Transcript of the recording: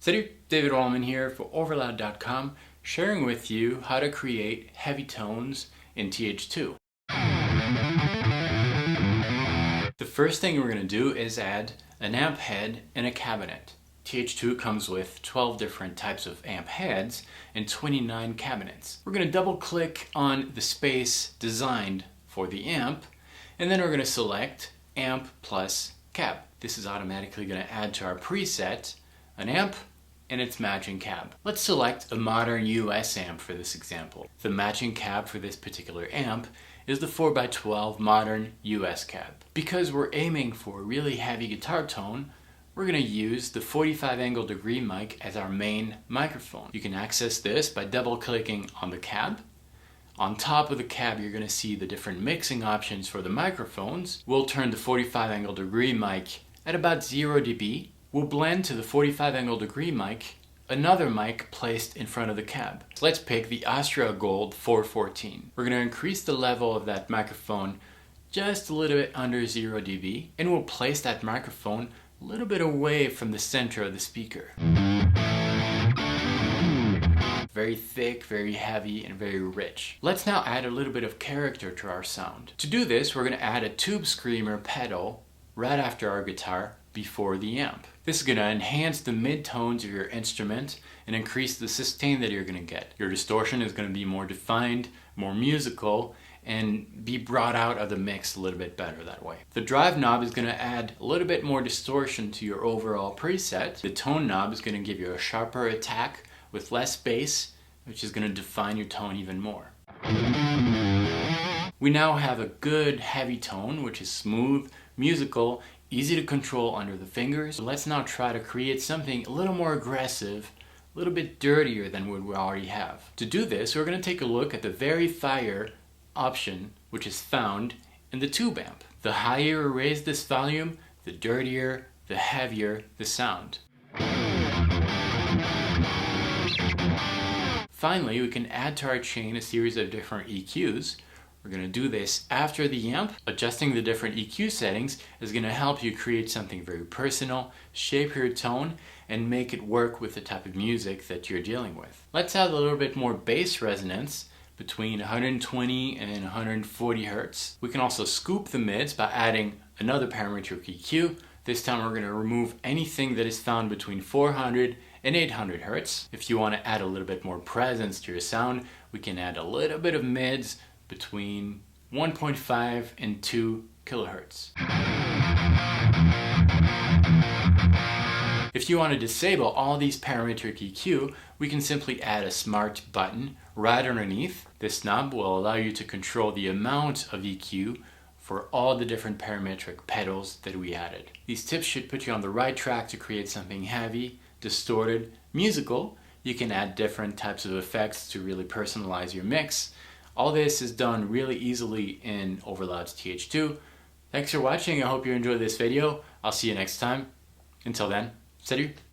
Salut, David Wallman here for Overloud.com, sharing with you how to create heavy tones in TH2. The first thing we're going to do is add an amp head and a cabinet. TH2 comes with 12 different types of amp heads and 29 cabinets. We're going to double click on the space designed for the amp, and then we're going to select amp plus cab. This is automatically going to add to our preset an amp and its matching cab. Let's select a modern US amp for this example. The matching cab for this particular amp is the 4x12 modern US cab. Because we're aiming for a really heavy guitar tone, we're going to use the 45 angle degree mic as our main microphone. You can access this by double clicking on the cab. On top of the cab, you're going to see the different mixing options for the microphones. We'll turn the 45 angle degree mic at about 0 dB. We'll blend to the 45 angle degree mic another mic placed in front of the cab. So let's pick the Austria Gold 414. We're going to increase the level of that microphone just a little bit under 0 dB, and we'll place that microphone a little bit away from the center of the speaker. Very thick, very heavy, and very rich. Let's now add a little bit of character to our sound. To do this, we're going to add a tube screamer pedal right after our guitar before the amp. This is going to enhance the mid-tones of your instrument and increase the sustain that you're going to get. Your distortion is going to be more defined, more musical, and be brought out of the mix a little bit better that way. The drive knob is going to add a little bit more distortion to your overall preset. The tone knob is going to give you a sharper attack with less bass, which is going to define your tone even more. We now have a good heavy tone, which is smooth, musical, easy to control under the fingers. So let's now try to create something a little more aggressive, a little bit dirtier than what we already have. To do this, we're going to take a look at the Verifier option, which is found in the tube amp. The higher you raise this volume, the dirtier, the heavier the sound. Finally, we can add to our chain a series of different EQs. We're going to do this after the amp. Adjusting the different EQ settings is going to help you create something very personal, shape your tone, and make it work with the type of music that you're dealing with. Let's add a little bit more bass resonance between 120 and 140 Hertz. We can also scoop the mids by adding another parametric EQ. This time we're going to remove anything that is found between 400 and 800 Hertz. If you want to add a little bit more presence to your sound, we can add a little bit of mids between 1.5 and 2 kilohertz. If you want to disable all these parametric EQ, we can simply add a smart button right underneath. This knob will allow you to control the amount of EQ for all the different parametric pedals that we added. These tips should put you on the right track to create something heavy, distorted, musical. You can add different types of effects to really personalize your mix. All this is done really easily in Overloud's TH2. Thanks for watching. I hope you enjoyed this video. I'll see you next time. Until then, salut!